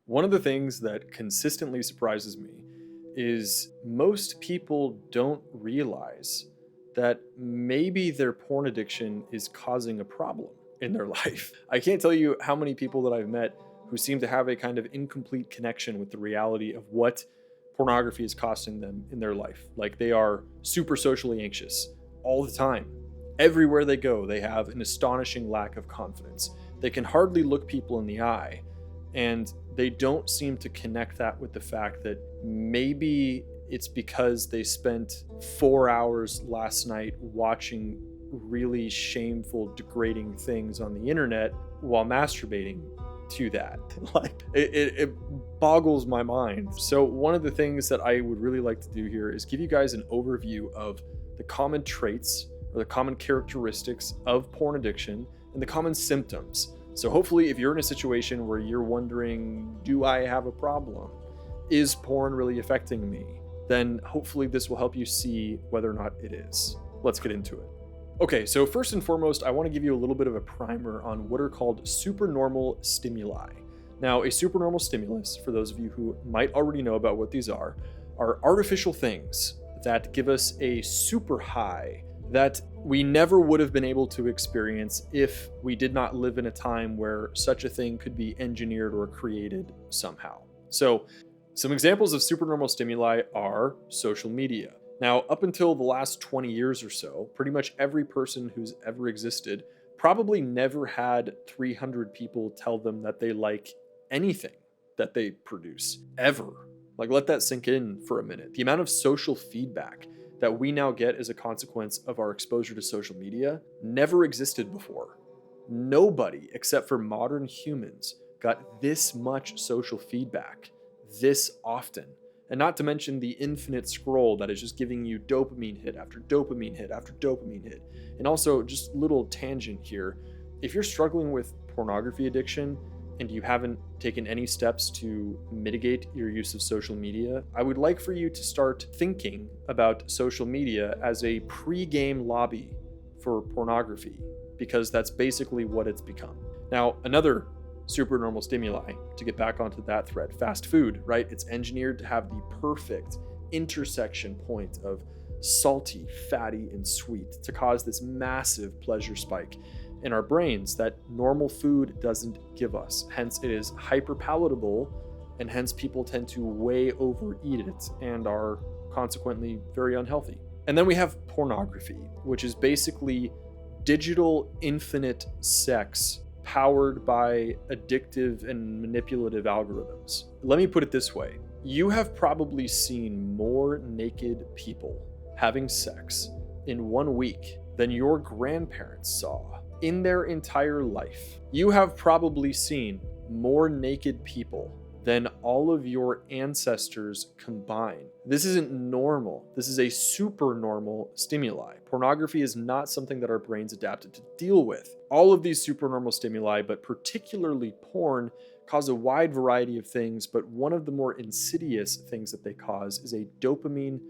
One of the things that consistently surprises me is most people don't realize that maybe their porn addiction is causing a problem in their life. I can't tell you how many people that I've met who seem to have a kind of incomplete connection with the reality of what pornography is costing them in their life. Like they are super socially anxious all the time. Everywhere they go, they have an astonishing lack of confidence. They can hardly look people in the eye. And they don't seem to connect that with the fact that maybe it's because they spent 4 hours last night watching really shameful, degrading things on the internet while masturbating to that. Like it boggles my mind. So one of the things that I would really like to do here is give you guys an overview of the common traits or the common characteristics of porn addiction and the common symptoms. So hopefully if you're in a situation where you're wondering, do I have a problem? Is porn really affecting me? Then hopefully this will help you see whether or not it is. Let's get into it. Okay, so first and foremost, I want to give you a little bit of a primer on what are called supernormal stimuli. Now, a supernormal stimulus, for those of you who might already know about what these are artificial things that give us a super high that we never would have been able to experience if we did not live in a time where such a thing could be engineered or created somehow. So some examples of supernormal stimuli are social media. Now, up until the last 20 years or so, pretty much every person who's ever existed probably never had 300 people tell them that they like anything that they produce, ever. Like, let that sink in for a minute. The amount of social feedback that we now get as a consequence of our exposure to social media never existed before. Nobody, except for modern humans, got this much social feedback this often. And not to mention the infinite scroll that is just giving you dopamine hit after dopamine hit after dopamine hit. And also, just little tangent here, if you're struggling with pornography addiction and you haven't taken any steps to mitigate your use of social media, I would like for you to start thinking about social media as a pre-game lobby for pornography, because that's basically what it's become. Now, another supernormal stimuli, to get back onto that thread, fast food, right? It's engineered to have the perfect intersection point of salty, fatty, and sweet to cause this massive pleasure spike in our brains that normal food doesn't give us. Hence, it is hyper palatable, and hence people tend to way overeat it and are consequently very unhealthy. And then we have pornography, which is basically digital infinite sex powered by addictive and manipulative algorithms. Let me put it this way. You have probably seen more naked people having sex in 1 week than your grandparents saw in their entire life. You have probably seen more naked people than all of your ancestors combined. This isn't normal. This is a super normal stimuli. Pornography is not something that our brains adapted to deal with. All of these supernormal stimuli, but particularly porn, cause a wide variety of things, but one of the more insidious things that they cause is a dopamine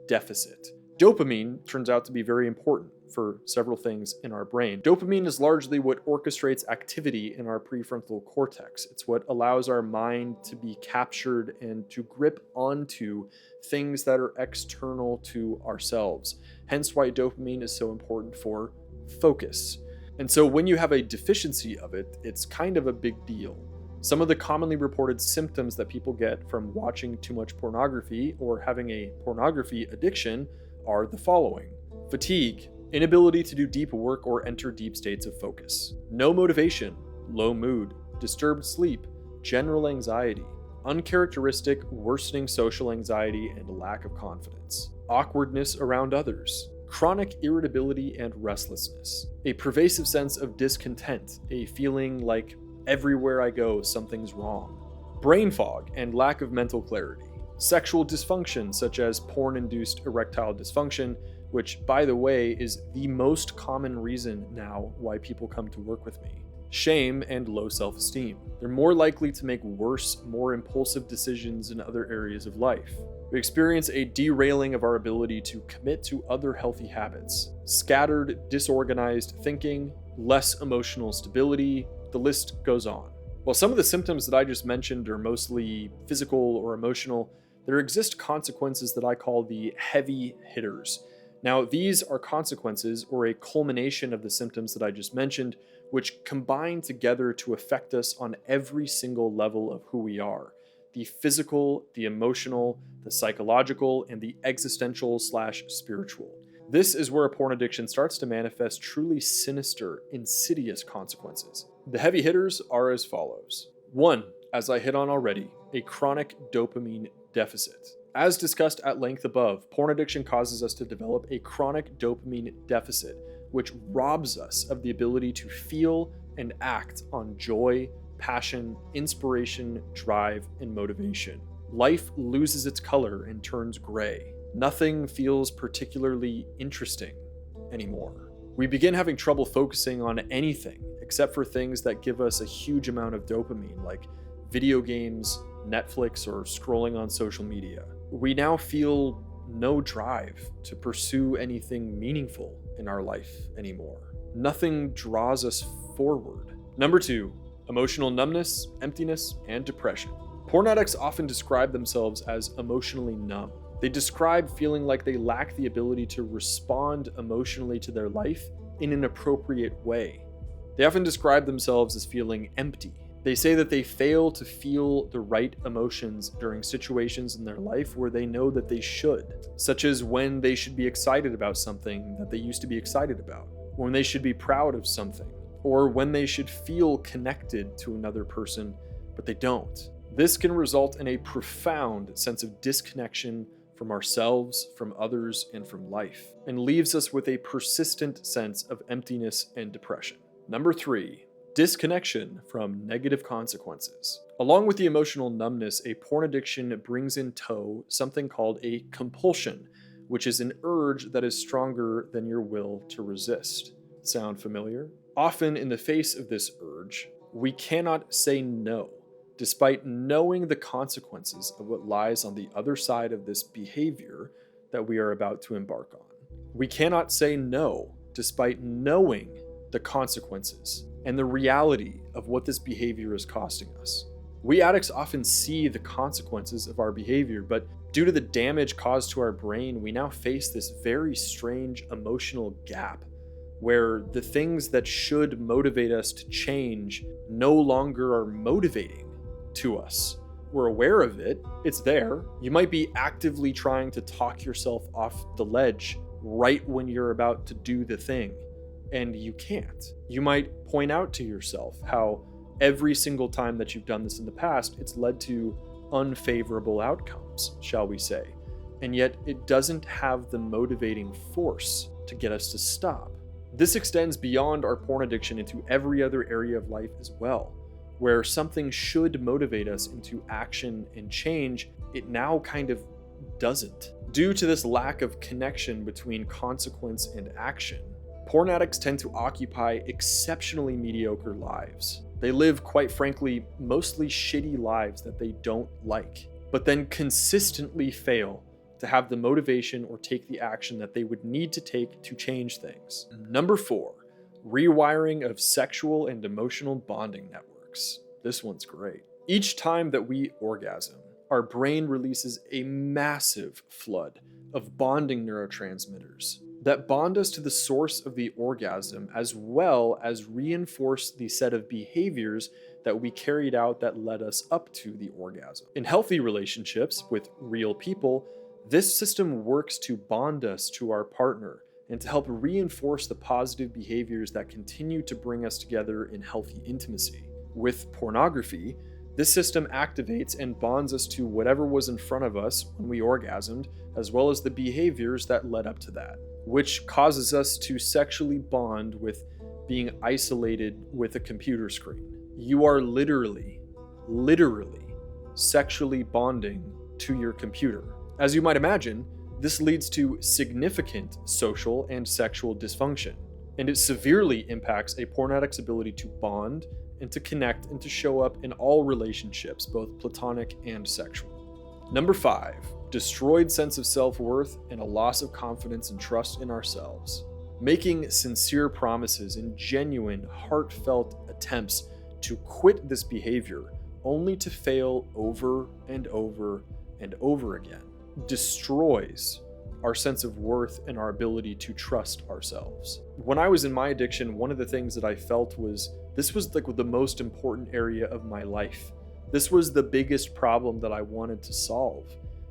deficit. Dopamine turns out to be very important for several things in our brain. Dopamine is largely what orchestrates activity in our prefrontal cortex. It's what allows our mind to be captured and to grip onto things that are external to ourselves. Hence why dopamine is so important for focus. And so when you have a deficiency of it, it's kind of a big deal. Some of the commonly reported symptoms that people get from watching too much pornography or having a pornography addiction are the following: fatigue, inability to do deep work or enter deep states of focus, no motivation, low mood, disturbed sleep, general anxiety, uncharacteristic worsening social anxiety and lack of confidence, awkwardness around others, chronic irritability and restlessness, a pervasive sense of discontent, a feeling like everywhere I go something's wrong, brain fog and lack of mental clarity, sexual dysfunction such as porn-induced erectile dysfunction, which, by the way, is the most common reason now why people come to work with me. Shame and low self-esteem. They're more likely to make worse, more impulsive decisions in other areas of life. We experience a derailing of our ability to commit to other healthy habits. Scattered, disorganized thinking, less emotional stability, the list goes on. While some of the symptoms that I just mentioned are mostly physical or emotional, there exist consequences that I call the heavy hitters. Now, these are consequences or a culmination of the symptoms that I just mentioned, which combine together to affect us on every single level of who we are: the physical, the emotional, the psychological, and the existential/spiritual. This is where a porn addiction starts to manifest truly sinister, insidious consequences. The heavy hitters are as follows. 1, as I hit on already, a chronic dopamine deficit. As discussed at length above, porn addiction causes us to develop a chronic dopamine deficit, which robs us of the ability to feel and act on joy, passion, inspiration, drive, and motivation. Life loses its color and turns gray. Nothing feels particularly interesting anymore. We begin having trouble focusing on anything except for things that give us a huge amount of dopamine, like video games, Netflix, or scrolling on social media. We now feel no drive to pursue anything meaningful in our life anymore. Nothing draws us forward. Number 2, emotional numbness, emptiness, and depression. Porn addicts often describe themselves as emotionally numb. They describe feeling like they lack the ability to respond emotionally to their life in an appropriate way. They often describe themselves as feeling empty. They say that they fail to feel the right emotions during situations in their life where they know that they should, such as when they should be excited about something that they used to be excited about, when they should be proud of something, or when they should feel connected to another person, but they don't. This can result in a profound sense of disconnection from ourselves, from others, and from life, and leaves us with a persistent sense of emptiness and depression. Number 3, disconnection from negative consequences. Along with the emotional numbness, a porn addiction brings in tow something called a compulsion, which is an urge that is stronger than your will to resist. Sound familiar? Often in the face of this urge, we cannot say no, despite knowing the consequences of what lies on the other side of this behavior that we are about to embark on. We cannot say no, despite knowing the consequences and the reality of what this behavior is costing us. We addicts often see the consequences of our behavior, but due to the damage caused to our brain, we now face this very strange emotional gap where the things that should motivate us to change no longer are motivating to us. We're aware of it, it's there. You might be actively trying to talk yourself off the ledge right when you're about to do the thing, and you can't. You might point out to yourself how every single time that you've done this in the past, it's led to unfavorable outcomes, shall we say, and yet it doesn't have the motivating force to get us to stop. This extends beyond our porn addiction into every other area of life as well, where something should motivate us into action and change, it now kind of doesn't. Due to this lack of connection between consequence and action, porn addicts tend to occupy exceptionally mediocre lives. They live, quite frankly, mostly shitty lives that they don't like, but then consistently fail to have the motivation or take the action that they would need to take to change things. Number 4, rewiring of sexual and emotional bonding networks. This one's great. Each time that we orgasm, our brain releases a massive flood of bonding neurotransmitters that bond us to the source of the orgasm, as well as reinforce the set of behaviors that we carried out that led us up to the orgasm. In healthy relationships with real people, this system works to bond us to our partner and to help reinforce the positive behaviors that continue to bring us together in healthy intimacy. With pornography, this system activates and bonds us to whatever was in front of us when we orgasmed, as well as the behaviors that led up to that, which causes us to sexually bond with being isolated with a computer screen. You are literally sexually bonding to your computer. As you might imagine, this leads to significant social and sexual dysfunction, and it severely impacts a porn addict's ability to bond and to connect and to show up in all relationships, both platonic and sexual. Number 5, destroyed sense of self-worth and a loss of confidence and trust in ourselves. Making sincere promises and genuine, heartfelt attempts to quit this behavior only to fail over and over and over again destroys our sense of worth and our ability to trust ourselves. When I was in my addiction, one of the things that I felt was this was like the most important area of my life. This was the biggest problem that I wanted to solve,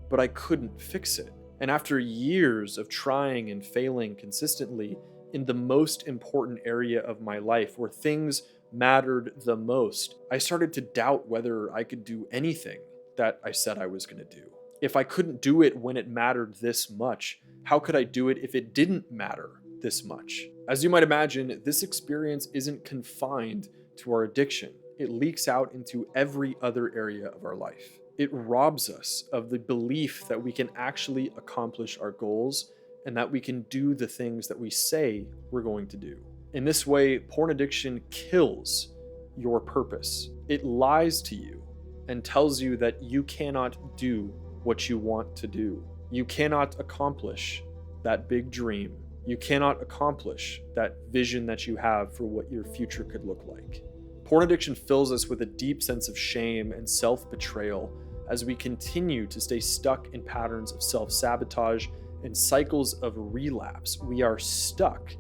but I couldn't fix it. And after years of trying and failing consistently in the most important area of my life, where things mattered the most, I started to doubt whether I could do anything that I said I was going to do. If I couldn't do it when it mattered this much, how could I do it if it didn't matter this much? As you might imagine, this experience isn't confined to our addiction. It leaks out into every other area of our life. It robs us of the belief that we can actually accomplish our goals and that we can do the things that we say we're going to do. In this way, porn addiction kills your purpose. It lies to you and tells you that you cannot do what you want to do. You cannot accomplish that big dream. You cannot accomplish that vision that you have for what your future could look like. Porn addiction fills us with a deep sense of shame and self-betrayal as we continue to stay stuck in patterns of self-sabotage and cycles of relapse. We are stuck,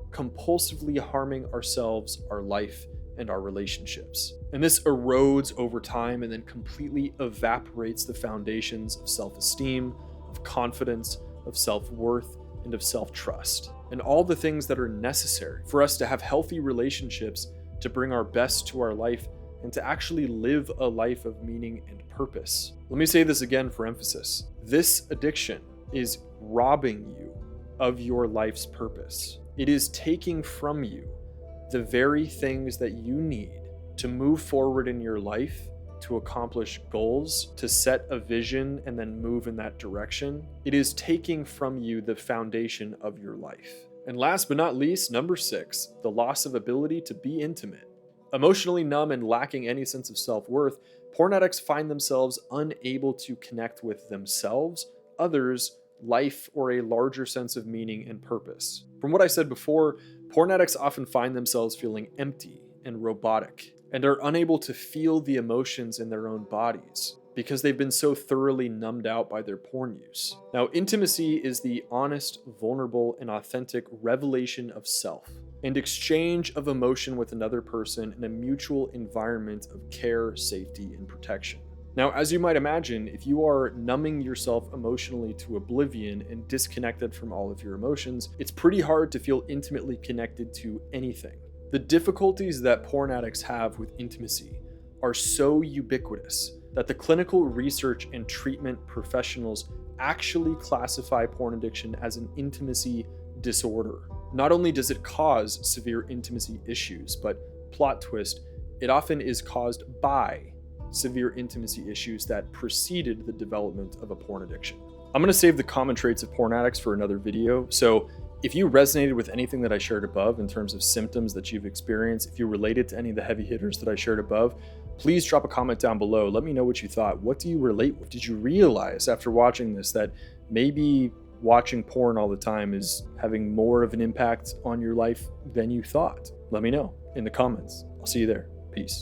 compulsively harming ourselves, our life, and our relationships. And this erodes over time and then completely evaporates the foundations of self-esteem, of confidence, of self-worth, and of self-trust, and all the things that are necessary for us to have healthy relationships, to bring our best to our life, and to actually live a life of meaning and purpose. Let me say this again for emphasis. This addiction is robbing you of your life's purpose. It is taking from you the very things that you need to move forward in your life, to accomplish goals, to set a vision and then move in that direction. It is taking from you the foundation of your life. And last but not least, number 6, the loss of ability to be intimate. Emotionally numb and lacking any sense of self-worth, porn addicts find themselves unable to connect with themselves, others, life, or a larger sense of meaning and purpose. From what I said before, porn addicts often find themselves feeling empty and robotic, and are unable to feel the emotions in their own bodies because they've been so thoroughly numbed out by their porn use. Now, intimacy is the honest, vulnerable, and authentic revelation of self and exchange of emotion with another person in a mutual environment of care, safety, and protection. Now, as you might imagine, if you are numbing yourself emotionally to oblivion and disconnected from all of your emotions, it's pretty hard to feel intimately connected to anything. The difficulties that porn addicts have with intimacy are so ubiquitous that the clinical research and treatment professionals actually classify porn addiction as an intimacy disorder. Not only does it cause severe intimacy issues, but plot twist, it often is caused by severe intimacy issues that preceded the development of a porn addiction. I'm going to save the common traits of porn addicts for another video, so if you resonated with anything that I shared above in terms of symptoms that you've experienced, if you related to any of the heavy hitters that I shared above, please drop a comment down below. Let me know what you thought. What do you relate with? Did you realize after watching this that maybe watching porn all the time is having more of an impact on your life than you thought? Let me know in the comments. I'll see you there. Peace.